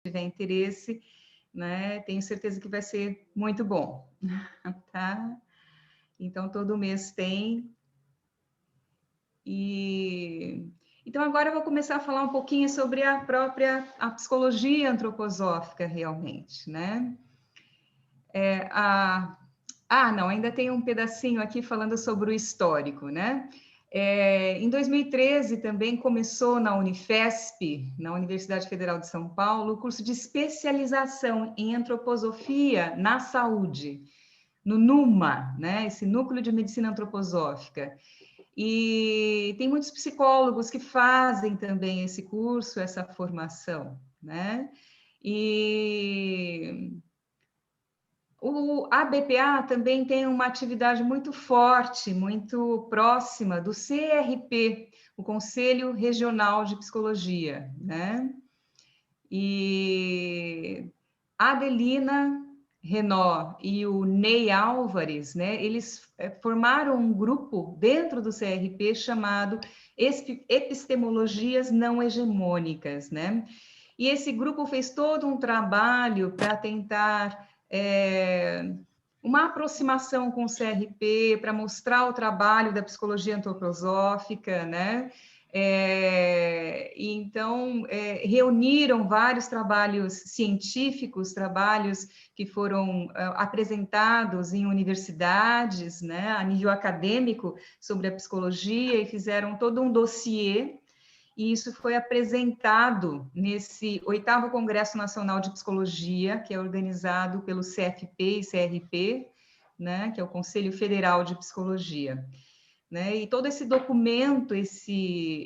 tiver interesse, né, tenho certeza que vai ser muito bom, tá? Então, todo mês tem. Então, agora eu vou começar a falar um pouquinho sobre a psicologia antroposófica, realmente, né? Não, ainda tem um pedacinho aqui falando sobre o histórico, né? Em 2013 também começou na Unifesp, na Universidade Federal de São Paulo, o curso de especialização em antroposofia na saúde, no NUMA, né? Esse Núcleo de Medicina Antroposófica. E tem muitos psicólogos que fazem também esse curso, essa formação, né? E a BPA também tem uma atividade muito forte, muito próxima do CRP, o Conselho Regional de Psicologia, né? E a Adelina Renault e o Ney Álvares, né? Eles formaram um grupo dentro do CRP chamado Epistemologias Não Hegemônicas, né? E esse grupo fez todo um trabalho para tentar uma aproximação com o CRP, para mostrar o trabalho da psicologia antroposófica, né? Então, reuniram vários trabalhos científicos, trabalhos que foram apresentados em universidades, né, a nível acadêmico, sobre a psicologia, e fizeram todo um dossiê, e isso foi apresentado nesse 8º Congresso Nacional de Psicologia, que é organizado pelo CFP e CRP, né, que é o Conselho Federal de Psicologia. Né? E todo esse documento,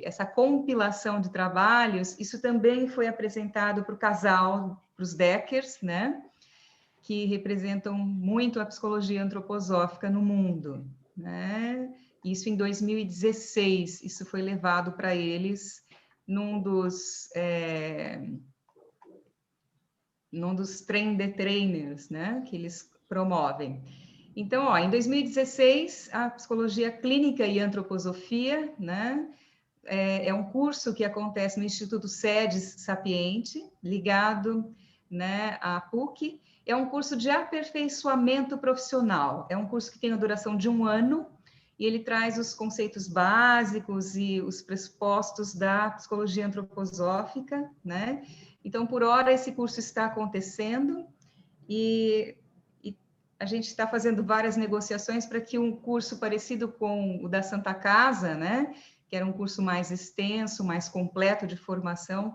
essa compilação de trabalhos, isso também foi apresentado para o casal, para os Deckers, né? Que representam muito a psicologia antroposófica no mundo. Né? Isso em 2016, isso foi levado para eles num dos Train the Trainers, né? Que eles promovem. Então, em 2016, a psicologia clínica e antroposofia, né? É um curso que acontece no Instituto SEDES Sapiente, ligado, né, à PUC. É um curso de aperfeiçoamento profissional. É um curso que tem a duração de 1 ano e ele traz os conceitos básicos e os pressupostos da psicologia antroposófica, né? Então, por hora, esse curso está acontecendo e a gente está fazendo várias negociações para que um curso parecido com o da Santa Casa, né, que era um curso mais extenso, mais completo de formação,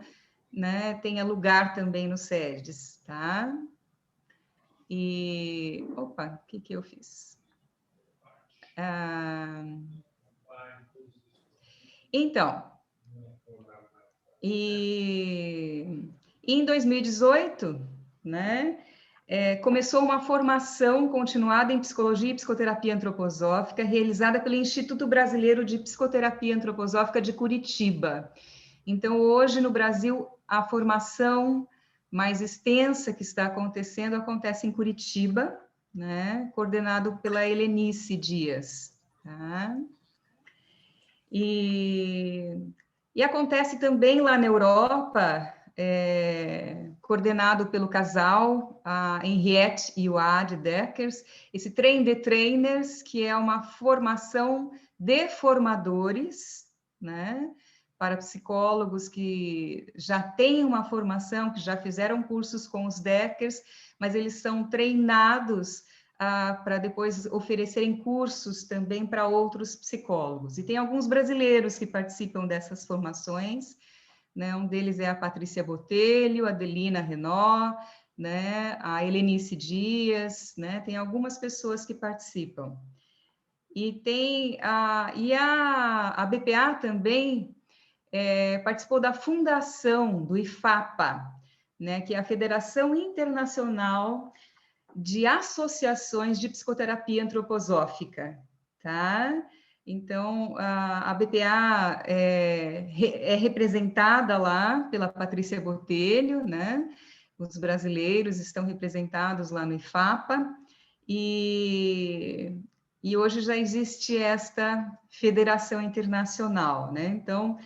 né, tenha lugar também no SEDES, tá? E, opa, o que eu fiz? Então, em 2018, né, começou uma formação continuada em psicologia e psicoterapia antroposófica, realizada pelo Instituto Brasileiro de Psicoterapia Antroposófica de Curitiba. Então, hoje no Brasil, a formação mais extensa que está acontecendo acontece em Curitiba, né, coordenado pela Helenice Dias. Tá? E acontece também lá na Europa, coordenado pelo casal, a Henriette e o Ad Deckers, esse Train the Trainers, que é uma formação de formadores, né, para psicólogos que já têm uma formação, que já fizeram cursos com os Deckers, mas eles são treinados para depois oferecerem cursos também para outros psicólogos. E tem alguns brasileiros que participam dessas formações, né? Um deles é a Patrícia Botelho, a Adelina Renault, né? A Helenice Dias, né? Tem algumas pessoas que participam. E tem a BPA também participou da fundação do IFAPA, né? Que é a Federação Internacional de associações de psicoterapia antroposófica, tá? Então, a BPA é representada lá pela Patrícia Botelho, né? Os brasileiros estão representados lá no IFAPA, e hoje já existe esta federação internacional, né? Então,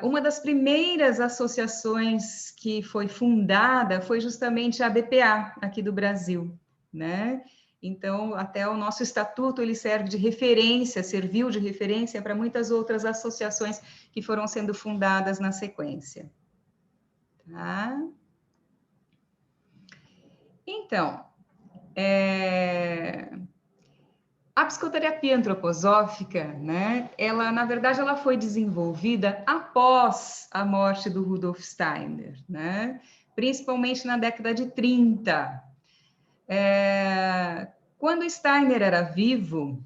Uma das primeiras associações que foi fundada foi justamente a BPA, aqui do Brasil, né? Então, até o nosso estatuto, ele serve de referência, serviu de referência para muitas outras associações que foram sendo fundadas na sequência. Tá? Então, a psicoterapia antroposófica, né, ela, na verdade, ela foi desenvolvida após a morte do Rudolf Steiner, né, principalmente na década de 30. Quando Steiner era vivo,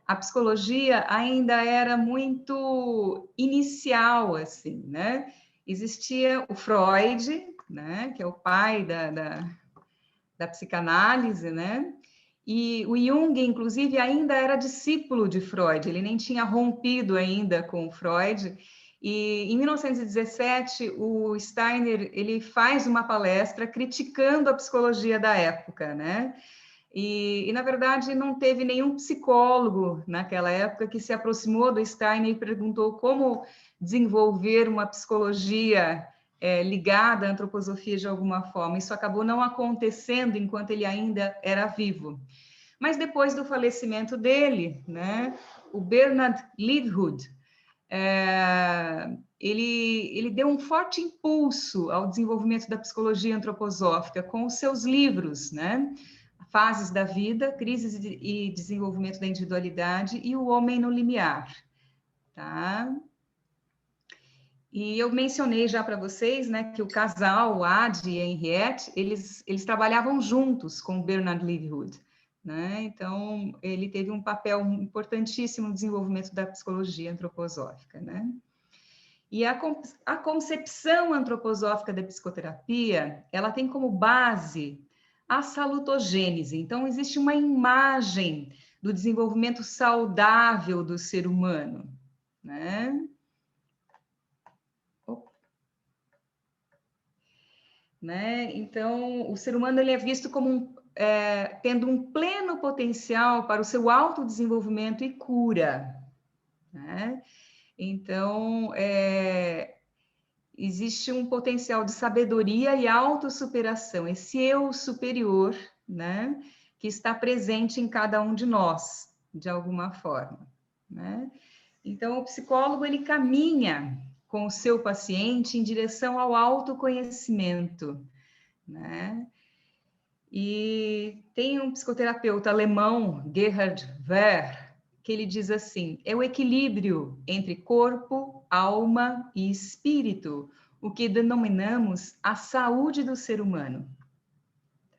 a psicologia ainda era muito inicial, assim, né? Existia o Freud, né, que é o pai da psicanálise, né? E o Jung, inclusive, ainda era discípulo de Freud, ele nem tinha rompido ainda com o Freud. E em 1917, o Steiner ele faz uma palestra criticando a psicologia da época, né? Na verdade, não teve nenhum psicólogo naquela época que se aproximou do Steiner e perguntou como desenvolver uma psicologia ligada à antroposofia de alguma forma. Isso acabou não acontecendo enquanto ele ainda era vivo. Mas depois do falecimento dele, né, o Bernard Leavenworth, ele deu um forte impulso ao desenvolvimento da psicologia antroposófica com os seus livros, né? Fases da Vida, Crises e Desenvolvimento da Individualidade e O Homem no Limiar. Tá? E eu mencionei já para vocês, né, que o casal, Adi e Henriette, eles trabalhavam juntos com Bernard Leavenworth, né? Então, ele teve um papel importantíssimo no desenvolvimento da psicologia antroposófica, né? E a concepção antroposófica da psicoterapia, ela tem como base a salutogênese. Então, existe uma imagem do desenvolvimento saudável do ser humano, né? Então, o ser humano ele é visto como tendo um pleno potencial para o seu autodesenvolvimento e cura, né? Então, existe um potencial de sabedoria e autossuperação, esse eu superior, né, que está presente em cada um de nós, de alguma forma, né? Então, o psicólogo, ele caminha com o seu paciente em direção ao autoconhecimento, né? E tem um psicoterapeuta alemão, Gerhard Wehr, que ele diz assim, é o equilíbrio entre corpo, alma e espírito, o que denominamos a saúde do ser humano.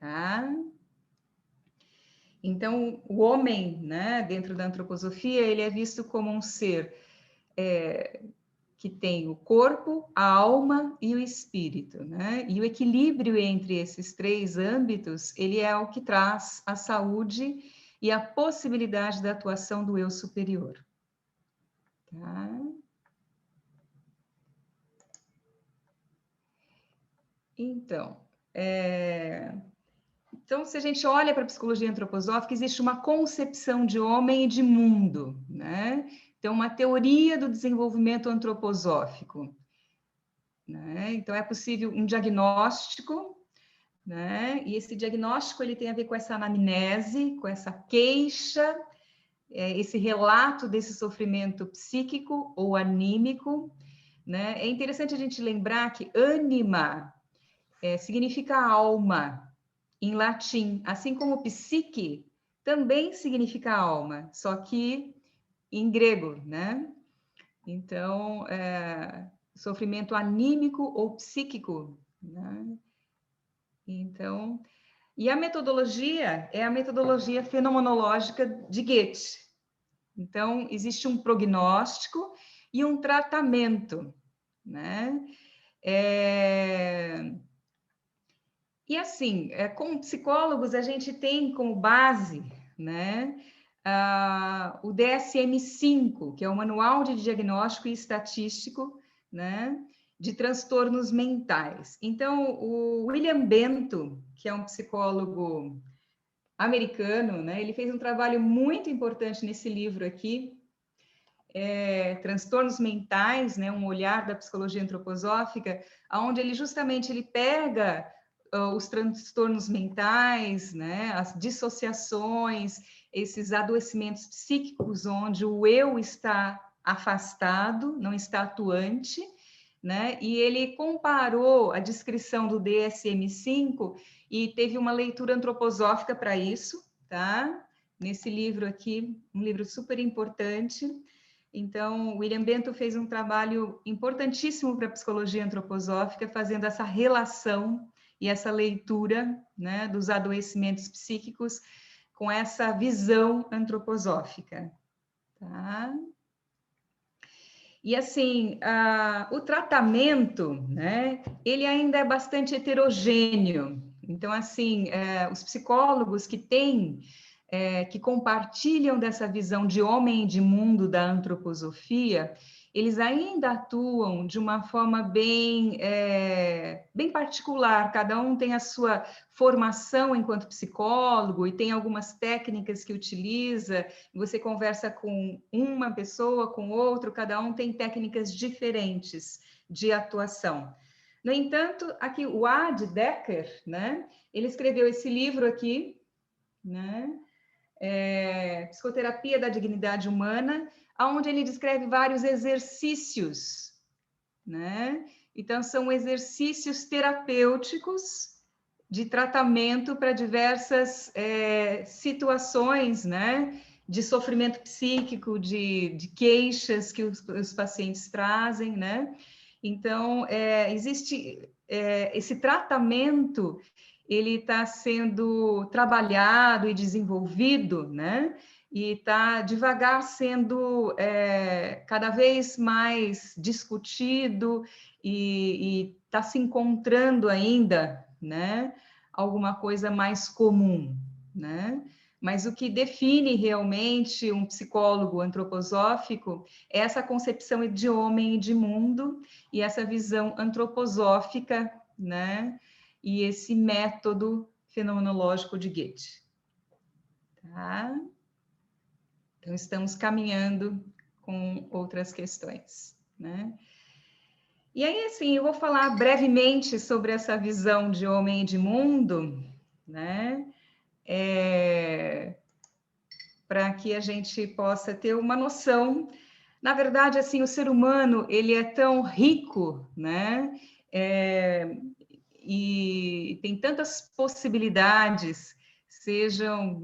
Tá? Então, o homem, né, dentro da antroposofia, ele é visto como um ser que tem o corpo, a alma e o espírito, né? E o equilíbrio entre esses três âmbitos, ele é o que traz a saúde e a possibilidade da atuação do eu superior. Tá? Então, se a gente olha para a psicologia antroposófica, existe uma concepção de homem e de mundo, né? Então, uma teoria do desenvolvimento antroposófico, né? Então, é possível um diagnóstico, né? E esse diagnóstico ele tem a ver com essa anamnese, com essa queixa, esse relato desse sofrimento psíquico ou anímico, né? É interessante a gente lembrar que ânima significa alma em latim, assim como psique também significa alma, só que em grego, né? Então, sofrimento anímico ou psíquico, né? Então, e a metodologia é a metodologia fenomenológica de Goethe. Então, existe um prognóstico e um tratamento, né? E assim, como psicólogos, a gente tem como base, né, o DSM-5, que é o Manual de Diagnóstico e Estatístico, né, de transtornos mentais. Então, o William Bento, que é um psicólogo americano, né, ele fez um trabalho muito importante nesse livro aqui, Transtornos Mentais, né, um olhar da psicologia antroposófica, onde ele pega os transtornos mentais, né, as dissociações, esses adoecimentos psíquicos, onde o eu está afastado, não está atuante, né, e ele comparou a descrição do DSM-5 e teve uma leitura antroposófica para isso, tá? Nesse livro aqui, um livro super importante. Então, William Bento fez um trabalho importantíssimo para a psicologia antroposófica, fazendo essa relação e essa leitura, né, dos adoecimentos psíquicos com essa visão antroposófica. Tá? E assim, o tratamento, né, ele ainda é bastante heterogêneo. Então, assim, os psicólogos que compartilham dessa visão de homem e de mundo da antroposofia, eles ainda atuam de uma forma bem particular, cada um tem a sua formação enquanto psicólogo e tem algumas técnicas que utiliza, você conversa com uma pessoa, com outro, cada um tem técnicas diferentes de atuação. No entanto, aqui o Ad Decker, né, ele escreveu esse livro aqui, né, Psicoterapia da Dignidade Humana, onde ele descreve vários exercícios, né? Então, são exercícios terapêuticos de tratamento para diversas situações, né? De sofrimento psíquico, de queixas que os pacientes trazem, né? Então, existe esse tratamento, ele está sendo trabalhado e desenvolvido, né? E está devagar sendo cada vez mais discutido e está se encontrando ainda, né? Alguma coisa mais comum, né? Mas o que define realmente um psicólogo antroposófico é essa concepção de homem e de mundo e essa visão antroposófica, né? E esse método fenomenológico de Goethe. Tá? Então, estamos caminhando com outras questões, né? E aí, assim, eu vou falar brevemente sobre essa visão de homem e de mundo, né? Para que a gente possa ter uma noção. Na verdade, assim, o ser humano, ele é tão rico, né? E tem tantas possibilidades, sejam,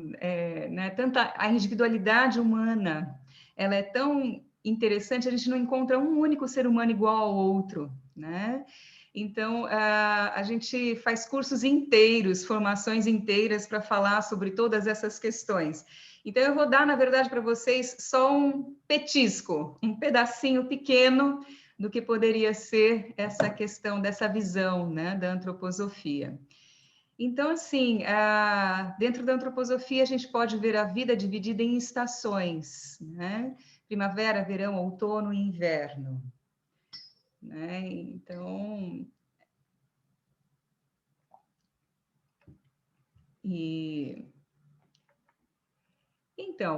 né, tanta a individualidade humana, ela é tão interessante, a gente não encontra um único ser humano igual ao outro, né? Então, a gente faz cursos inteiros, formações inteiras para falar sobre todas essas questões. Então, eu vou dar, na verdade, para vocês só um petisco, um pedacinho pequeno do que poderia ser essa questão dessa visão, né, da antroposofia. Então, assim, dentro da antroposofia, a gente pode ver a vida dividida em estações, né? Primavera, verão, outono e inverno. Né? Então,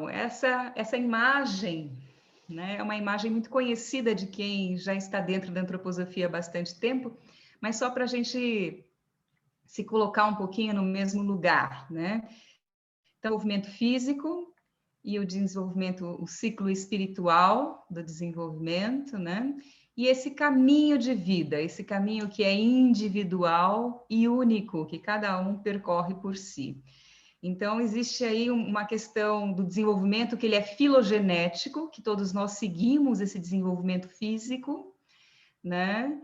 essa imagem, né, é uma imagem muito conhecida de quem já está dentro da antroposofia há bastante tempo, mas só para a gente se colocar um pouquinho no mesmo lugar, né? Então, o movimento físico e o desenvolvimento, o ciclo espiritual do desenvolvimento, né? E esse caminho de vida, esse caminho que é individual e único, que cada um percorre por si. Então, existe aí uma questão do desenvolvimento que ele é filogenético, que todos nós seguimos esse desenvolvimento físico, né?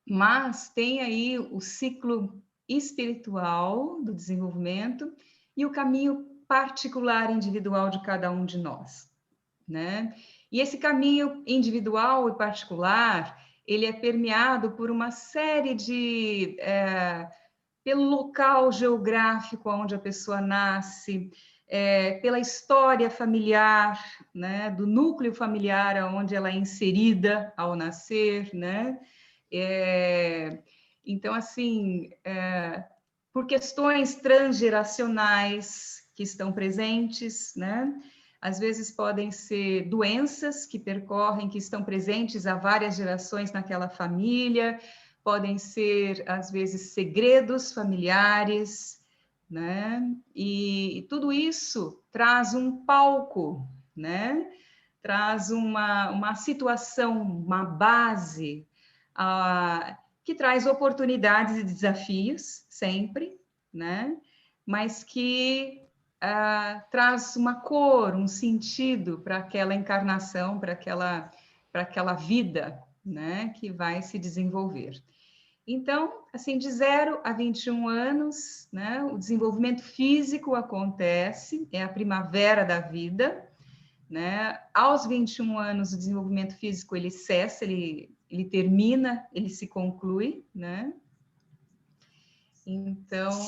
Mas tem aí o ciclo espiritual do desenvolvimento e o caminho particular individual de cada um de nós, né? E esse caminho individual e particular, ele é permeado por uma série de pelo local geográfico onde a pessoa nasce, pela história familiar, né, do núcleo familiar onde ela é inserida ao nascer, né? Então, assim, por questões transgeracionais que estão presentes, né? às vezes podem ser doenças que percorrem, que estão presentes há várias gerações naquela família, podem ser, às vezes, segredos familiares, né? E tudo isso traz um palco, né? Traz uma situação, uma base, que traz oportunidades e desafios, sempre, né? Mas que traz uma cor, um sentido para aquela encarnação, para aquela vida, né? Que vai se desenvolver. Então, assim, de 0 a 21 anos, né, o desenvolvimento físico acontece, é a primavera da vida, né? Aos 21 anos, o desenvolvimento físico, ele cessa, ele termina, ele se conclui, né? Então,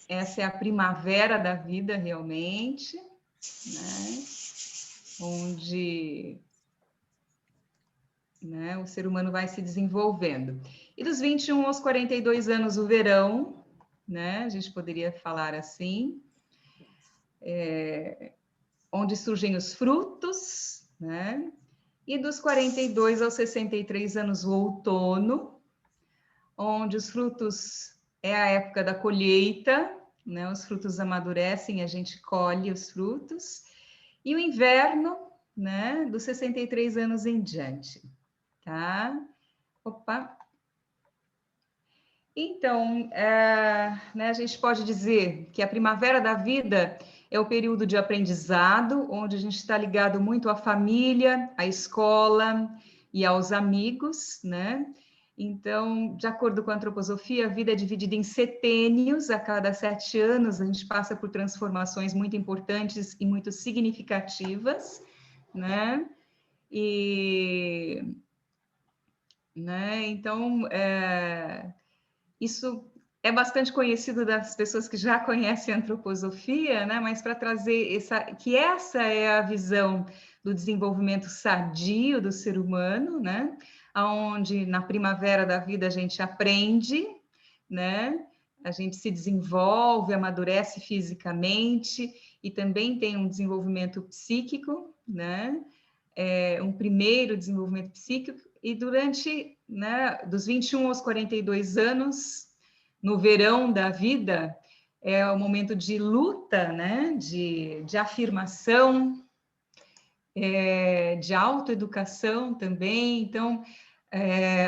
essa é a primavera da vida, realmente, né? Onde, né, o ser humano vai se desenvolvendo. E dos 21 aos 42 anos, o verão, né? A gente poderia falar assim, onde surgem os frutos, né? E dos 42 aos 63 anos, o outono, onde os frutos é a época da colheita, né? Os frutos amadurecem, a gente colhe os frutos. E o inverno, né? Dos 63 anos em diante, tá? Opa! Então, né, a gente pode dizer que a primavera da vida é o período de aprendizado, onde a gente está ligado muito à família, à escola e aos amigos, né? Então, de acordo com a antroposofia, a vida é dividida em setênios. A cada 7 anos, a gente passa por transformações muito importantes e muito significativas, né? E, né? Então, isso é bastante conhecido das pessoas que já conhecem a antroposofia, né? Mas para trazer essa é a visão do desenvolvimento sadio do ser humano, né? Onde na primavera da vida a gente aprende, né? A gente se desenvolve, amadurece fisicamente e também tem um desenvolvimento psíquico, né? Um primeiro desenvolvimento psíquico, e durante, né, dos 21 aos 42 anos, no verão da vida, é o momento de luta, né, de afirmação, de autoeducação também. Então,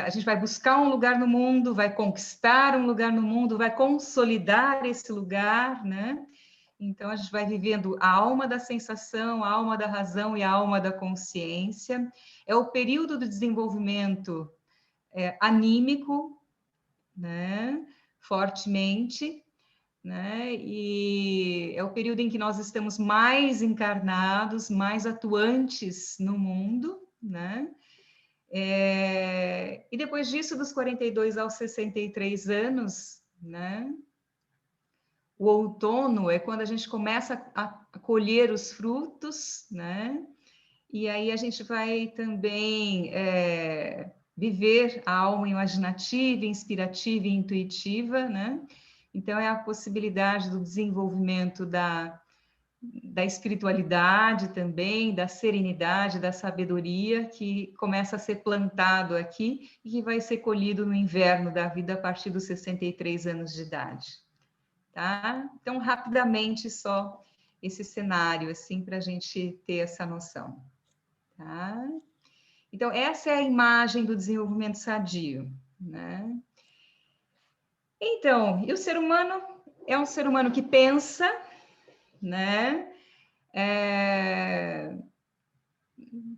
a gente vai buscar um lugar no mundo, vai conquistar um lugar no mundo, vai consolidar esse lugar, né? Então, a gente vai vivendo a alma da sensação, a alma da razão e a alma da consciência. É o período do desenvolvimento anímico, né? Fortemente, né? E é o período em que nós estamos mais encarnados, mais atuantes no mundo, né? E depois disso, dos 42 aos 63 anos, né? O outono é quando a gente começa a colher os frutos, né? E aí a gente vai também viver a alma imaginativa, inspirativa e intuitiva, né? Então, é a possibilidade do desenvolvimento da espiritualidade também, da serenidade, da sabedoria, que começa a ser plantado aqui e que vai ser colhido no inverno da vida a partir dos 63 anos de idade. Tá? Então, rapidamente, só esse cenário, assim, para a gente ter essa noção. Tá? Então, essa é a imagem do desenvolvimento sadio, né? Então, e o ser humano é um ser humano que pensa, né?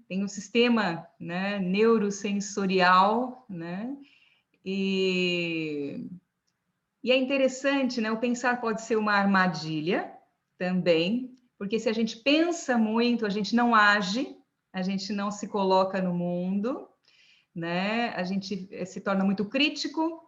Tem um sistema, né, neurosensorial, né? E é interessante, né? O pensar pode ser uma armadilha também, porque se a gente pensa muito, a gente não age, a gente não se coloca no mundo, né? A gente se torna muito crítico,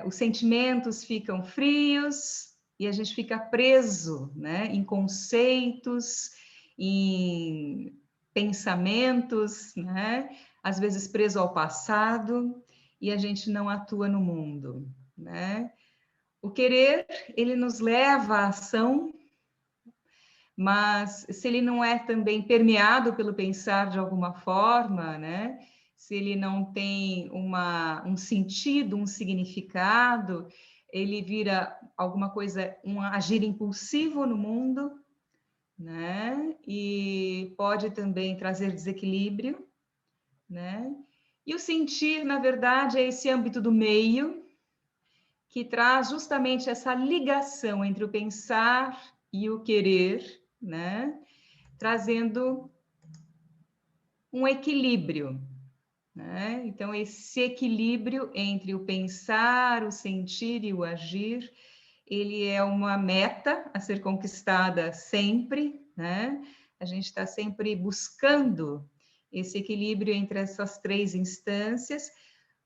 os sentimentos ficam frios e a gente fica preso, né? Em conceitos, em pensamentos, né? Às vezes preso ao passado, e a gente não atua no mundo, né? O querer, ele nos leva à ação, mas se ele não é também permeado pelo pensar de alguma forma, né? Se ele não tem um sentido, um significado, ele vira alguma coisa, um agir impulsivo no mundo, né? E pode também trazer desequilíbrio, né? E o sentir, na verdade, é esse âmbito do meio, que traz justamente essa ligação entre o pensar e o querer, né? Trazendo um equilíbrio, né? Então, esse equilíbrio entre o pensar, o sentir e o agir, ele é uma meta a ser conquistada sempre, né? A gente está sempre buscando esse equilíbrio entre essas três instâncias,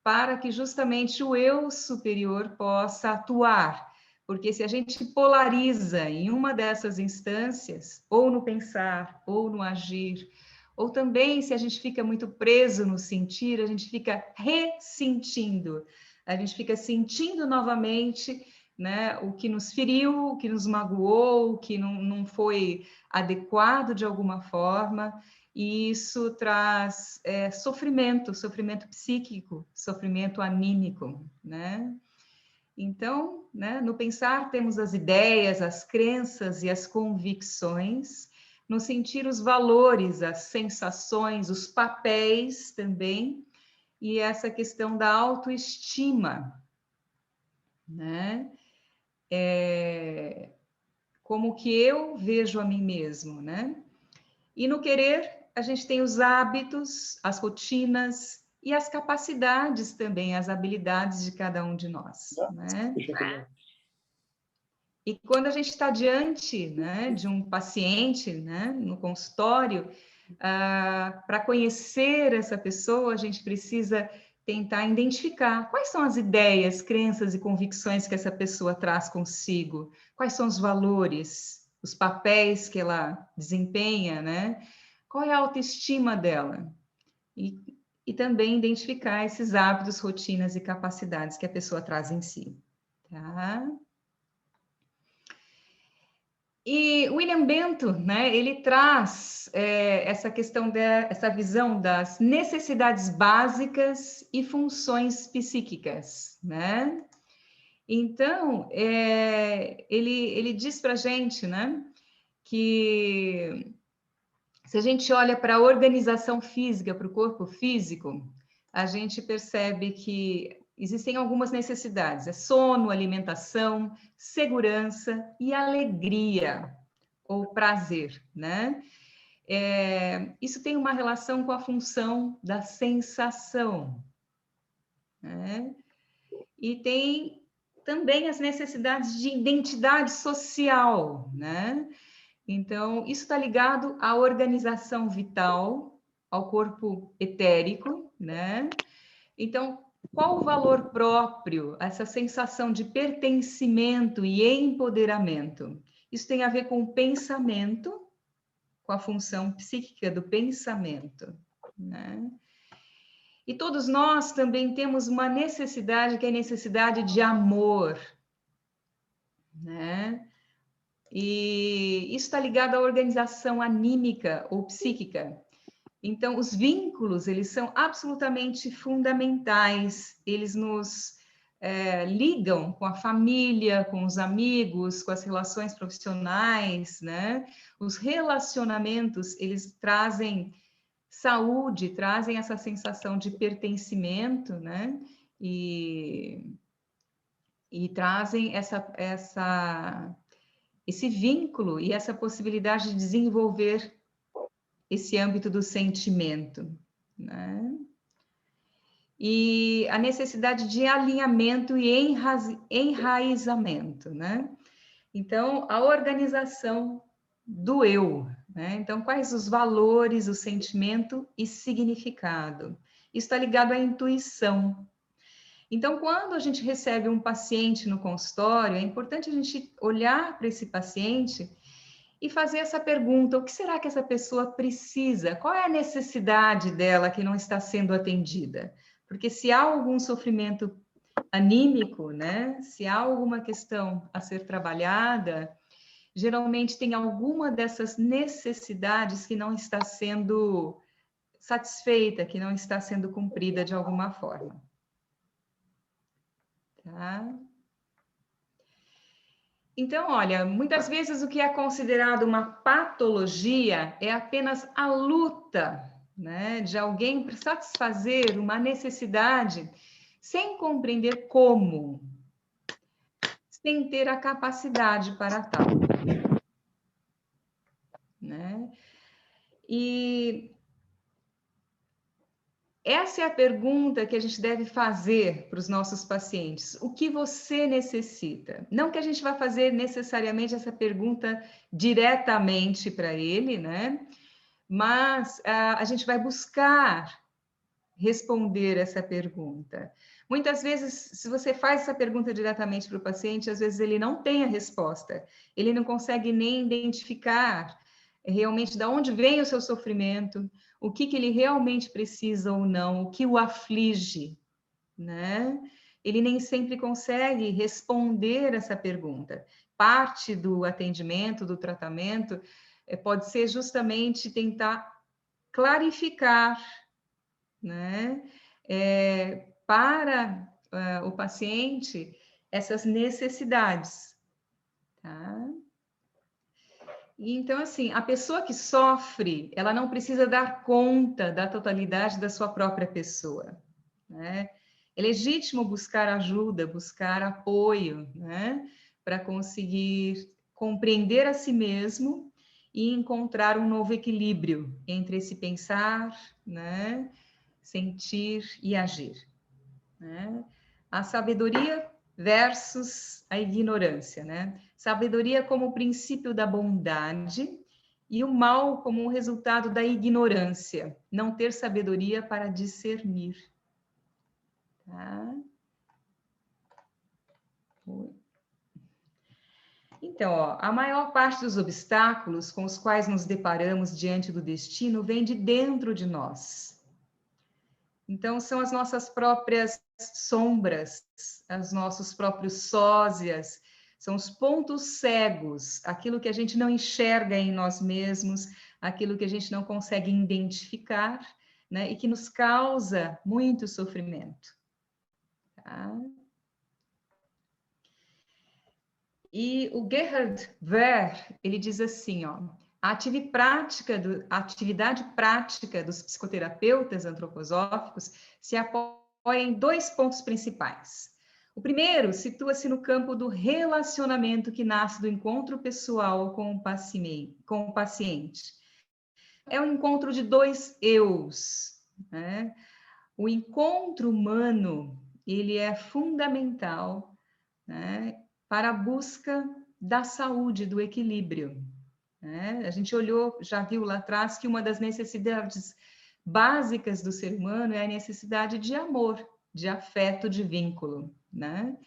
para que justamente o eu superior possa atuar. Porque se a gente polariza em uma dessas instâncias, ou no pensar, ou no agir, ou também se a gente fica muito preso no sentir, a gente fica ressentindo, a gente fica sentindo novamente, né, o que nos feriu, o que nos magoou, o que não foi adequado de alguma forma, e isso traz sofrimento, sofrimento psíquico, sofrimento anímico, né? Então, né, no pensar temos as ideias, as crenças e as convicções, no sentir os valores, as sensações, os papéis também, e essa questão da autoestima, né? Como que eu vejo a mim mesmo, né? E no querer, a gente tem os hábitos, as rotinas e as capacidades também, as habilidades de cada um de nós, né? E quando a gente está diante, né, de um paciente, né, no consultório, para conhecer essa pessoa, a gente precisa tentar identificar quais são as ideias, crenças e convicções que essa pessoa traz consigo, quais são os valores, os papéis que ela desempenha, né? Qual é a autoestima dela? E também identificar esses hábitos, rotinas e capacidades que a pessoa traz em si, tá? E William Bento, né, ele traz essa questão, essa visão das necessidades básicas e funções psíquicas, né? Então, ele diz para a gente, né, que se a gente olha para a organização física, para o corpo físico, a gente percebe que existem algumas necessidades: é sono, alimentação, segurança e alegria ou prazer, né? Isso tem uma relação com a função da sensação, né? E tem também as necessidades de identidade social, né? Então, isso está ligado à organização vital, ao corpo etérico, né? Então, qual o valor próprio, essa sensação de pertencimento e empoderamento? Isso tem a ver com o pensamento, com a função psíquica do pensamento, né? E todos nós também temos uma necessidade, que é a necessidade de amor, né? E isso está ligado à organização anímica ou psíquica. Então, os vínculos, eles são absolutamente fundamentais, eles nos ligam com a família, com os amigos, com as relações profissionais, né? Os relacionamentos, eles trazem saúde, trazem essa sensação de pertencimento, né? E trazem esse vínculo e essa possibilidade de desenvolver esse âmbito do sentimento, né? E a necessidade de alinhamento e enraizamento, né? Então, a organização do eu, né? Então, quais os valores, o sentimento e significado? Isso está ligado à intuição. Então, quando a gente recebe um paciente no consultório, é importante a gente olhar para esse paciente e fazer essa pergunta: o que será que essa pessoa precisa? Qual é a necessidade dela que não está sendo atendida? Porque se há algum sofrimento anímico, né? Se há alguma questão a ser trabalhada, geralmente tem alguma dessas necessidades que não está sendo satisfeita, que não está sendo cumprida de alguma forma. Tá? Então, olha, muitas vezes o que é considerado uma patologia é apenas a luta, né, de alguém para satisfazer uma necessidade sem compreender como, sem ter a capacidade para tal, né? E essa é a pergunta que a gente deve fazer para os nossos pacientes. O que você necessita? Não que a gente vá fazer necessariamente essa pergunta diretamente para ele, né? Mas a gente vai buscar responder essa pergunta. Muitas vezes, se você faz essa pergunta diretamente para o paciente, às vezes ele não tem a resposta, ele não consegue nem identificar realmente de onde vem o seu sofrimento, o que ele realmente precisa ou não, o que o aflige, né? Ele nem sempre consegue responder essa pergunta. Parte do atendimento, do tratamento, pode ser justamente tentar clarificar, né? Para o paciente essas necessidades, tá? E então, assim, a pessoa que sofre, ela não precisa dar conta da totalidade da sua própria pessoa, né? É legítimo buscar ajuda, buscar apoio, né? Para conseguir compreender a si mesmo e encontrar um novo equilíbrio entre esse pensar, né? Sentir e agir, né? A sabedoria versus a ignorância, né? Sabedoria como princípio da bondade e o mal como um resultado da ignorância, não ter sabedoria para discernir. Tá? Então, ó, a maior parte dos obstáculos com os quais nos deparamos diante do destino vem de dentro de nós. Então, são as nossas próprias sombras, os nossos próprios sósias, são os pontos cegos, aquilo que a gente não enxerga em nós mesmos, aquilo que a gente não consegue identificar, né, e que nos causa muito sofrimento. Tá? E o Gerhard Wehr, ele diz assim, ó, a atividade prática dos psicoterapeutas antroposóficos se apoia em 2 pontos principais. O primeiro situa-se no campo do relacionamento que nasce do encontro pessoal com o paciente. É o encontro de 2 eus, né? O encontro humano, ele é fundamental, né, para a busca da saúde, do equilíbrio, né? A gente já viu lá atrás que uma das necessidades básicas do ser humano é a necessidade de amor, de afeto, de vínculo, né?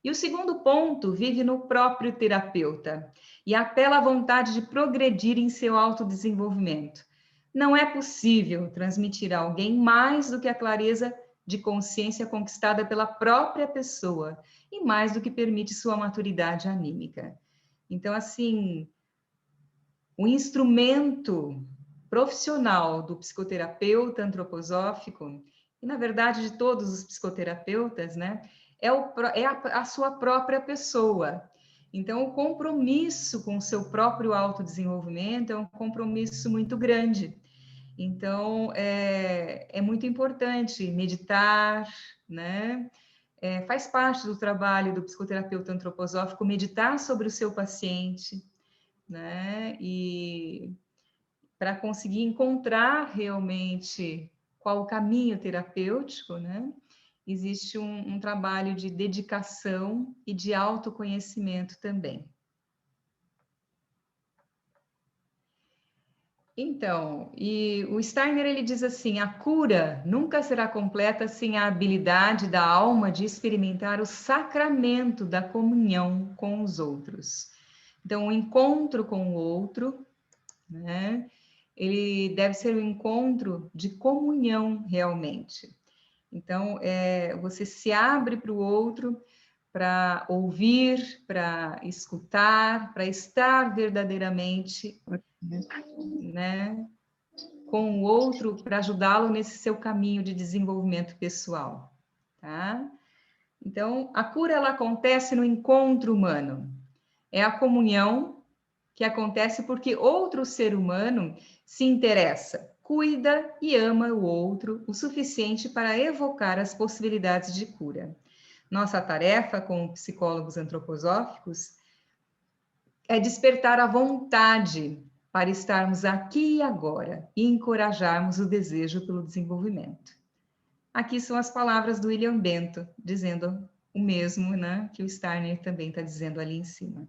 E o segundo ponto vive no próprio terapeuta e apela à vontade de progredir em seu autodesenvolvimento. Não é possível transmitir a alguém mais do que a clareza de consciência conquistada pela própria pessoa e mais do que permite sua maturidade anímica. Então, assim, o instrumento profissional do psicoterapeuta antroposófico, e na verdade de todos os psicoterapeutas, né, é a sua própria pessoa. Então, o compromisso com o seu próprio autodesenvolvimento é um compromisso muito grande. Então, é muito importante meditar, né? Faz parte do trabalho do psicoterapeuta antroposófico meditar sobre o seu paciente, né? E para conseguir encontrar realmente qual o caminho terapêutico, né? Existe um trabalho de dedicação e de autoconhecimento também. Então, e o Steiner ele diz assim: a cura nunca será completa sem a habilidade da alma de experimentar o sacramento da comunhão com os outros. Então, o encontro com o outro, né? Ele deve ser um encontro de comunhão realmente. Então, você se abre para o outro para ouvir, para escutar, para estar verdadeiramente, né, com o outro, para ajudá-lo nesse seu caminho de desenvolvimento pessoal, tá? Então, a cura, ela acontece no encontro humano. É a comunhão que acontece porque outro ser humano se interessa, cuida e ama o outro o suficiente para evocar as possibilidades de cura. Nossa tarefa como psicólogos antroposóficos é despertar a vontade para estarmos aqui e agora e encorajarmos o desejo pelo desenvolvimento. Aqui são as palavras do William Bento, dizendo o mesmo, né, que o Steiner também está dizendo ali em cima.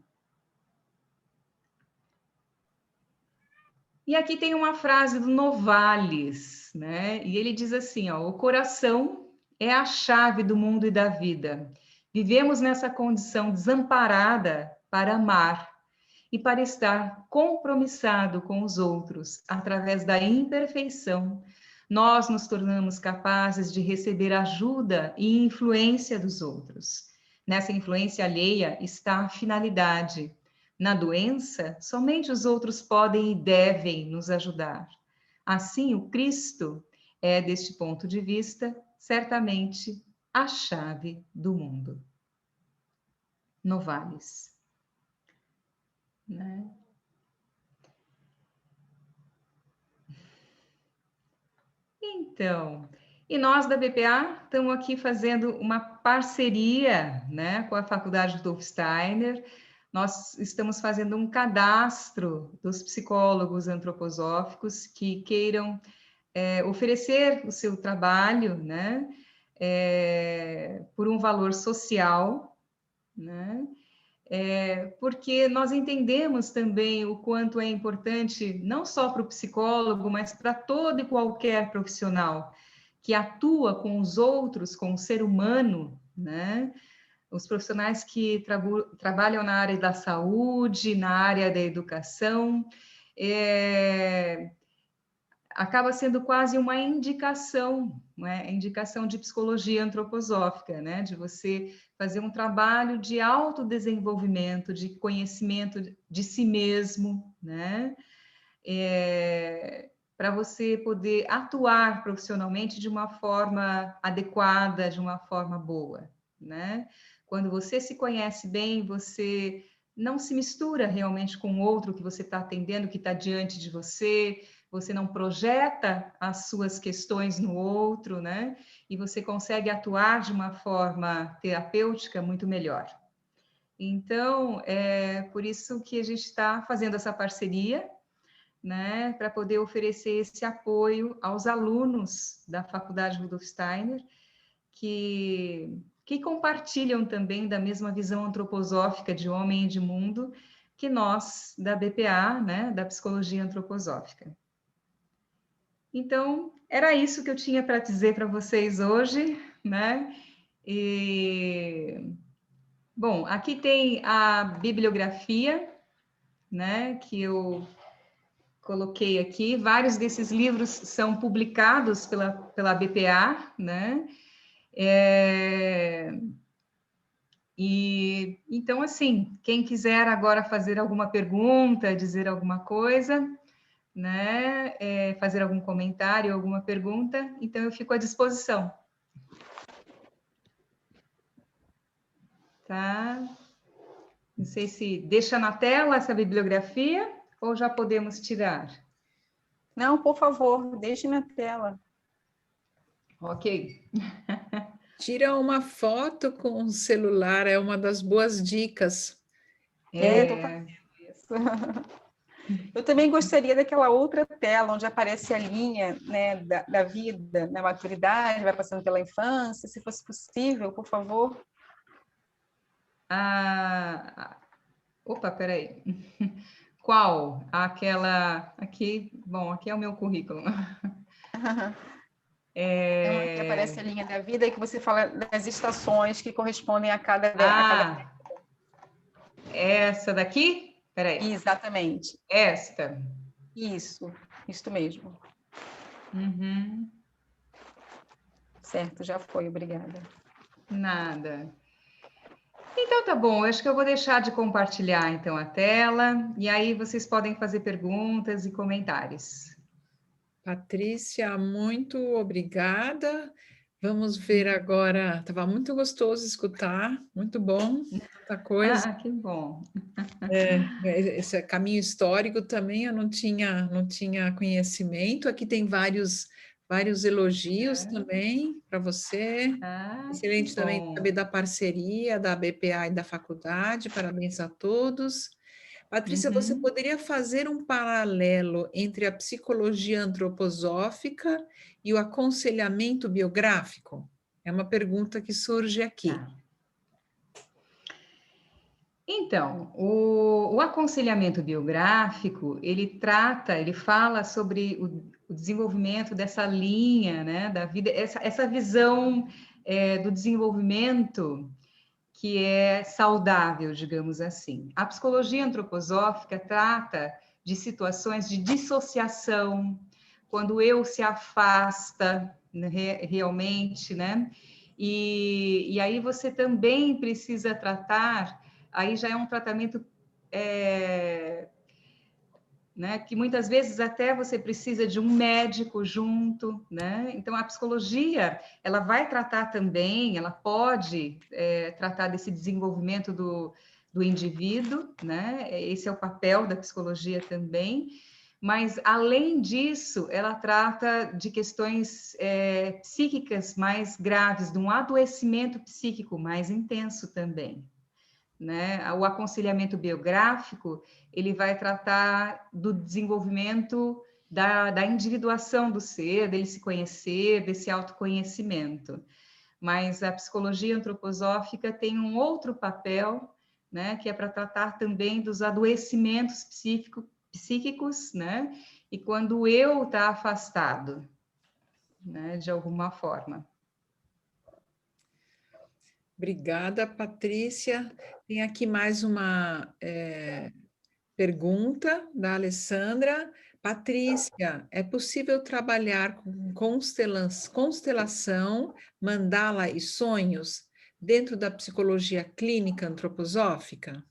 E aqui tem uma frase do Novalis, né? E ele diz assim, ó, o coração é a chave do mundo e da vida. Vivemos nessa condição desamparada para amar e para estar compromissado com os outros. Através da imperfeição, nós nos tornamos capazes de receber ajuda e influência dos outros. Nessa influência alheia está a finalidade. Na doença, somente os outros podem e devem nos ajudar. Assim, o Cristo é, deste ponto de vista, certamente a chave do mundo. Novalis. Né? Então, e nós da BPA estamos aqui fazendo uma parceria, né, com a Faculdade Rudolf Steiner. Nós estamos fazendo um cadastro dos psicólogos antroposóficos que queiram oferecer o seu trabalho, né, por um valor social, né, porque nós entendemos também o quanto é importante, não só para o psicólogo, mas para todo e qualquer profissional que atua com os outros, com o ser humano, né? Os profissionais que trabalham na área da saúde, na área da educação, acaba sendo quase uma indicação, né? Indicação de psicologia antroposófica, né? De você fazer um trabalho de autodesenvolvimento, de conhecimento de si mesmo, né? Para você poder atuar profissionalmente de uma forma adequada, de uma forma boa, né? Quando você se conhece bem, você não se mistura realmente com o outro que você está atendendo, que está diante de você, você não projeta as suas questões no outro, né? E você consegue atuar de uma forma terapêutica muito melhor. Então, é por isso que a gente está fazendo essa parceria, né, para poder oferecer esse apoio aos alunos da Faculdade Rudolf Steiner, que compartilham também da mesma visão antroposófica de homem e de mundo que nós, da BPA, né, da Psicologia Antroposófica. Então, era isso que eu tinha para dizer para vocês hoje, né? E, bom, aqui tem a bibliografia, né, que eu coloquei aqui. Vários desses livros são publicados pela BPA, né? E então, assim, quem quiser agora fazer alguma pergunta, dizer alguma coisa, né? Fazer algum comentário, alguma pergunta, então eu fico à disposição. Tá? Não sei se deixa na tela essa bibliografia ou já podemos tirar. Não, por favor, deixe na tela. Ok. Tira uma foto com o celular, é uma das boas dicas. Estou fazendo isso. Eu também gostaria daquela outra tela, onde aparece a linha, né, da vida, na maturidade, vai passando pela infância, se fosse possível, por favor. Opa, peraí. Qual? Aquela aqui? Bom, aqui é o meu currículo. É uma que aparece a linha da vida e que você fala das estações que correspondem a cada... Essa daqui? Peraí. Exatamente. Esta. Isso mesmo. Uhum. Certo, já foi, obrigada. Nada. Então tá bom, eu acho que eu vou deixar de compartilhar então a tela e aí vocês podem fazer perguntas e comentários. Patrícia, muito obrigada. Vamos ver agora. Estava muito gostoso escutar, muito bom, tanta coisa. Ah, que bom. Esse caminho histórico também eu não tinha conhecimento. Aqui tem vários elogios também para você. Ah, que Excelente também saber bom. da parceria da BPA e da faculdade. Parabéns a todos. Patrícia, você Uhum. poderia fazer um paralelo entre a psicologia antroposófica e o aconselhamento biográfico? É uma pergunta que surge aqui. Tá. Então, o aconselhamento biográfico, ele fala sobre o desenvolvimento dessa linha, né, da vida, essa visão do desenvolvimento que é saudável, digamos assim. A psicologia antroposófica trata de situações de dissociação, quando o eu se afasta, né, realmente, né? E aí você também precisa tratar, aí já é um tratamento né, que muitas vezes até você precisa de um médico junto, né? Então a psicologia ela vai tratar também, ela pode tratar desse desenvolvimento do indivíduo, né? Esse é o papel da psicologia também. Mas além disso, ela trata de questões psíquicas mais graves, de um adoecimento psíquico mais intenso também, né? O aconselhamento biográfico, ele vai tratar do desenvolvimento da individuação do ser, dele se conhecer, desse autoconhecimento. Mas a psicologia antroposófica tem um outro papel, né, que é para tratar também dos adoecimentos psíquicos, né, e quando o eu está afastado, né, de alguma forma. Obrigada, Patrícia. Tem aqui mais uma pergunta da Alessandra. Patrícia, é possível trabalhar com constelação, mandala e sonhos dentro da psicologia clínica antroposófica?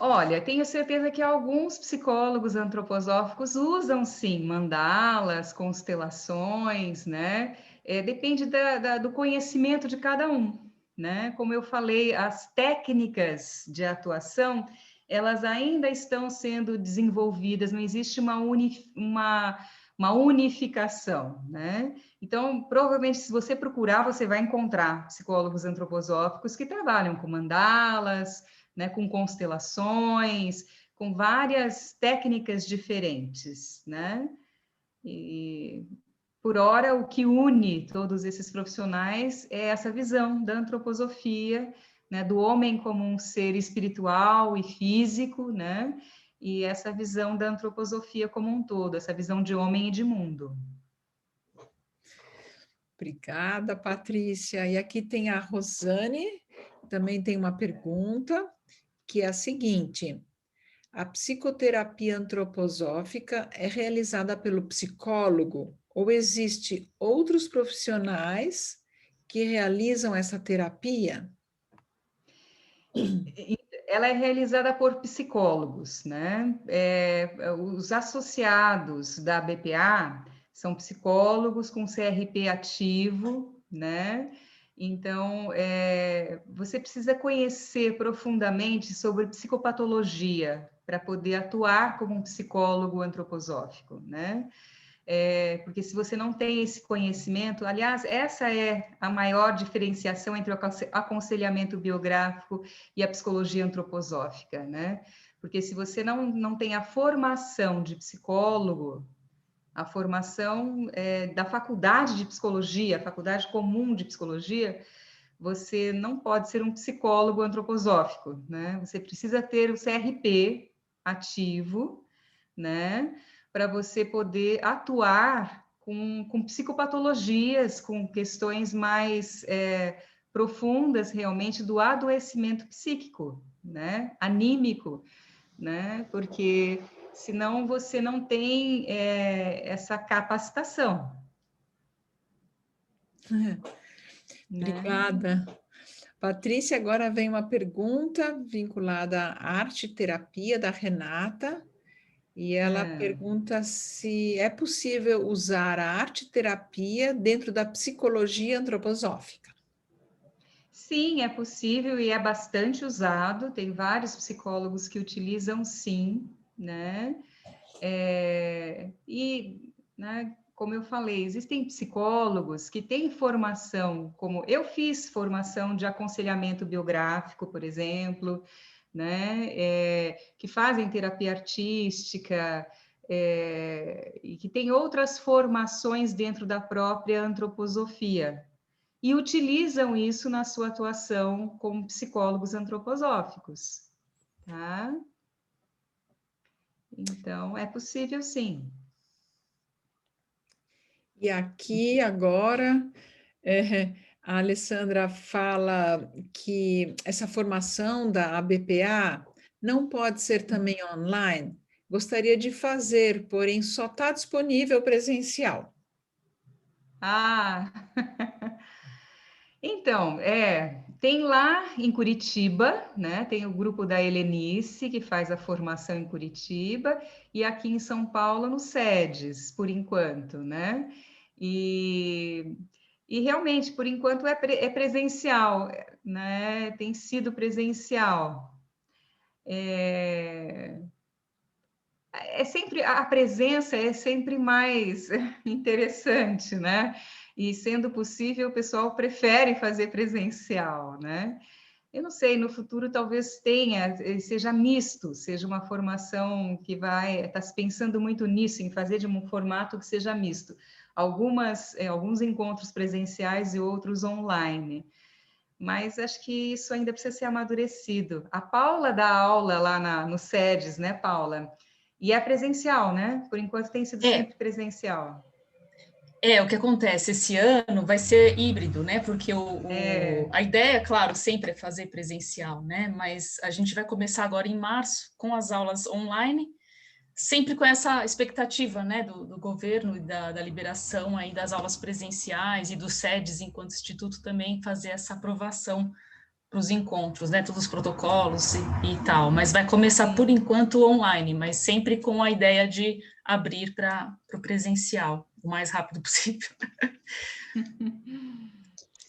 Olha, tenho certeza que alguns psicólogos antroposóficos usam sim mandalas, constelações, né? Depende do conhecimento de cada um, né? Como eu falei, as técnicas de atuação elas ainda estão sendo desenvolvidas, não existe uma unificação, né? Então, provavelmente, se você procurar, você vai encontrar psicólogos antroposóficos que trabalham com mandalas, né, com constelações, com várias técnicas diferentes, né? E por hora o que une todos esses profissionais é essa visão da antroposofia, né, do homem como um ser espiritual e físico, né? E essa visão da antroposofia como um todo, essa visão de homem e de mundo. Obrigada, Patrícia. E aqui tem a Rosane, também tem uma pergunta, que é a seguinte: a psicoterapia antroposófica é realizada pelo psicólogo ou existe outros profissionais que realizam essa terapia? Ela é realizada por psicólogos, né? Os associados da BPA são psicólogos com CRP ativo, né? Então, você precisa conhecer profundamente sobre psicopatologia para poder atuar como um psicólogo antroposófico, né? Porque se você não tem esse conhecimento, aliás, essa é a maior diferenciação entre o aconselhamento biográfico e a psicologia antroposófica, né? Porque se você não tem a formação de psicólogo, a formação da faculdade de psicologia, a faculdade comum de psicologia, você não pode ser um psicólogo antroposófico, né? Você precisa ter o CRP ativo, né? Para você poder atuar com psicopatologias, com questões mais profundas realmente do adoecimento psíquico, né? Anímico, né? Porque senão você não tem essa capacitação. Né? Obrigada. Patrícia, agora vem uma pergunta vinculada à arte-terapia da Renata, e ela pergunta se é possível usar a arte-terapia dentro da psicologia antroposófica. Sim, é possível e é bastante usado, tem vários psicólogos que utilizam sim, né? Né, como eu falei, existem psicólogos que têm formação, como eu fiz formação de aconselhamento biográfico, por exemplo, né? Que fazem terapia artística, e que têm outras formações dentro da própria antroposofia, e utilizam isso na sua atuação como psicólogos antroposóficos, tá? Então, é possível sim. E aqui agora a Alessandra fala que essa formação da ABPA não pode ser também online. Gostaria de fazer, porém só está disponível presencial. Ah, então, tem lá em Curitiba, né? Tem o grupo da Helenice, que faz a formação em Curitiba, e aqui em São Paulo, no SEDES, por enquanto, né? E, e realmente, por enquanto, é presencial, né? Tem sido presencial. Sempre a presença é sempre mais interessante, né? E sendo possível, o pessoal prefere fazer presencial, né? Eu não sei, no futuro talvez tenha, seja misto, seja uma formação que está se pensando muito nisso, em fazer de um formato que seja misto. Alguns encontros presenciais e outros online. Mas acho que isso ainda precisa ser amadurecido. A Paula dá aula lá no SEDES, né, Paula? E é presencial, né? Por enquanto tem sido sempre presencial. O que acontece esse ano vai ser híbrido, né? Porque a ideia, claro, sempre é fazer presencial, né? Mas a gente vai começar agora em março com as aulas online, sempre com essa expectativa, né, do governo e da liberação aí das aulas presenciais e do SEDES enquanto instituto também fazer essa aprovação para os encontros, né, todos os protocolos e tal, mas vai começar por enquanto online, mas sempre com a ideia de abrir para o presencial o mais rápido possível.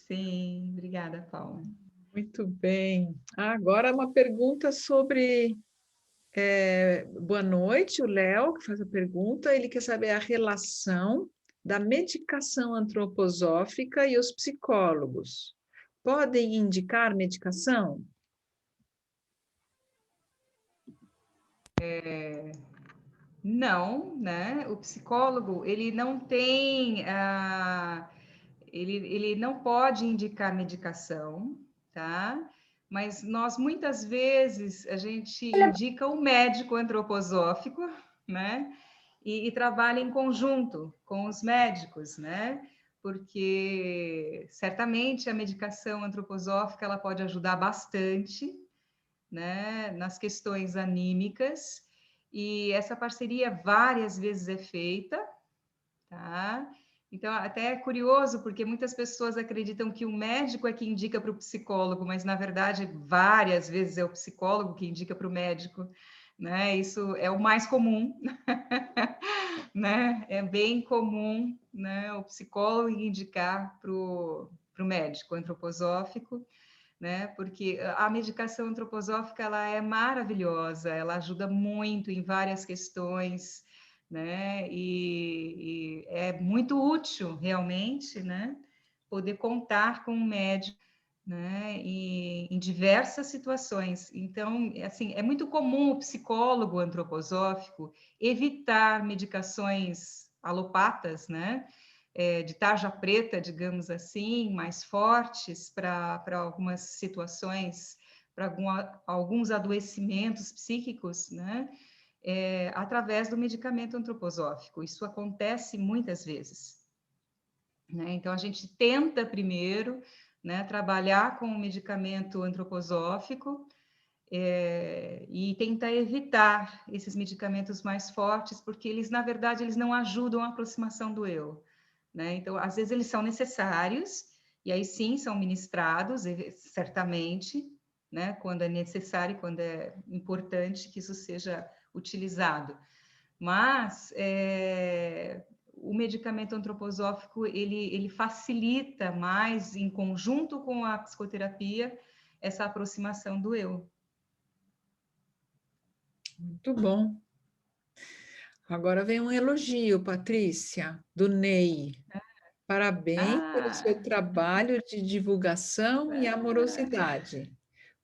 Sim, obrigada, Paula. Muito bem. Agora uma pergunta sobre... boa noite, o Léo, que faz a pergunta, ele quer saber a relação da medicação antroposófica e os psicólogos. Podem indicar medicação? Não, né? O psicólogo, ele não tem, ele não pode indicar medicação, tá? Mas nós, muitas vezes, a gente indica o médico antroposófico, né? E trabalha em conjunto com os médicos, né? Porque certamente a medicação antroposófica ela pode ajudar bastante, né, nas questões anímicas, e essa parceria várias vezes é feita, tá? Então, até é curioso, porque muitas pessoas acreditam que o médico é que indica para o psicólogo, mas, na verdade, várias vezes é o psicólogo que indica para o médico, né? Isso é o mais comum, né? É bem comum, né? O psicólogo indicar para o médico antroposófico, né? Porque a medicação antroposófica ela é maravilhosa, ela ajuda muito em várias questões, né? E é muito útil realmente, né? Poder contar com um médico, né? E em diversas situações. Então, assim, é muito comum o psicólogo antroposófico evitar medicações alopatas, né? De tarja preta, digamos assim, mais fortes para algumas situações, para alguns adoecimentos psíquicos, né? Através do medicamento antroposófico. Isso acontece muitas vezes, né? Então, a gente tenta primeiro, né, trabalhar com o medicamento antroposófico, e tentar evitar esses medicamentos mais fortes, porque eles, na verdade, eles não ajudam a aproximação do eu, né? Então, às vezes eles são necessários, E aí sim são ministrados, certamente, né, quando é necessário, quando é importante que isso seja utilizado. Mas o medicamento antroposófico, ele facilita mais, em conjunto com a psicoterapia, essa aproximação do eu. Muito bom. Agora vem um elogio, Patrícia, do Ney. Parabéns pelo seu trabalho de divulgação e amorosidade,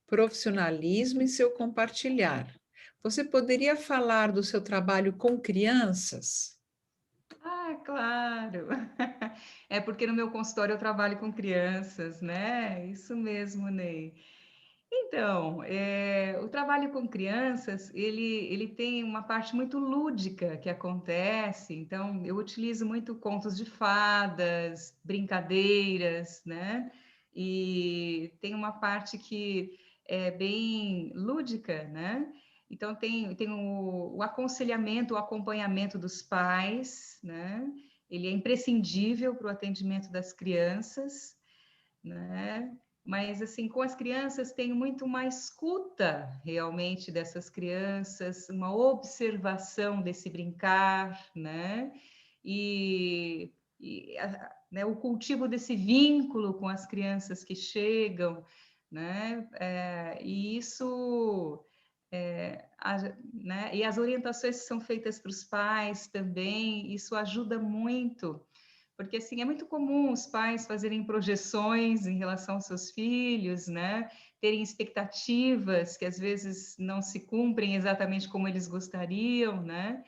profissionalismo e seu compartilhar. Você poderia falar do seu trabalho com crianças? Claro! É porque no meu consultório eu trabalho com crianças, né? Isso mesmo, Ney. Então, o trabalho com crianças, ele tem uma parte muito lúdica que acontece, então eu utilizo muito contos de fadas, brincadeiras, né? E tem uma parte que é bem lúdica, né? Então tem o aconselhamento, o acompanhamento dos pais, né? Ele é imprescindível para o atendimento das crianças, né? Mas, assim, com as crianças tem muito uma escuta realmente dessas crianças, uma observação desse brincar, né? Né, o cultivo desse vínculo com as crianças que chegam, né? E isso... né? E as orientações que são feitas para os pais também, isso ajuda muito, porque assim é muito comum os pais fazerem projeções em relação aos seus filhos, né? Terem expectativas que às vezes não se cumprem exatamente como eles gostariam, né?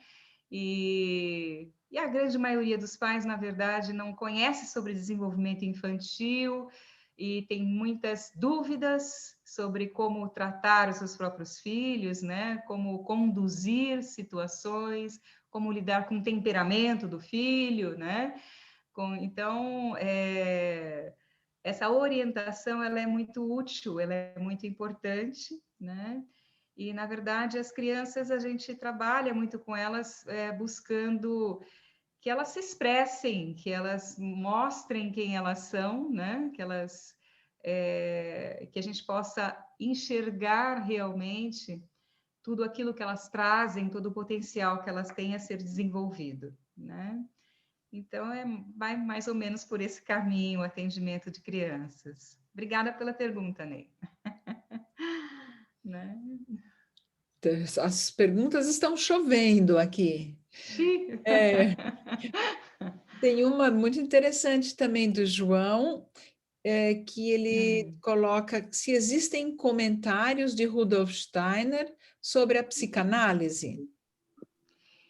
E a grande maioria dos pais, na verdade, não conhece sobre desenvolvimento infantil e tem muitas dúvidas sobre como tratar os seus próprios filhos, né? Como conduzir situações, como lidar com o temperamento do filho, né? Então, essa orientação ela é muito útil, ela é muito importante, né? E, na verdade, as crianças, a gente trabalha muito com elas, buscando que elas se expressem, que elas mostrem quem elas são, né? Que a gente possa enxergar realmente tudo aquilo que elas trazem, todo o potencial que elas têm a ser desenvolvido, né? Então, vai mais ou menos por esse caminho o atendimento de crianças. Obrigada pela pergunta, Ney. Né? As perguntas estão chovendo aqui. Tem uma muito interessante também do João, que ele coloca se existem comentários de Rudolf Steiner sobre a psicanálise.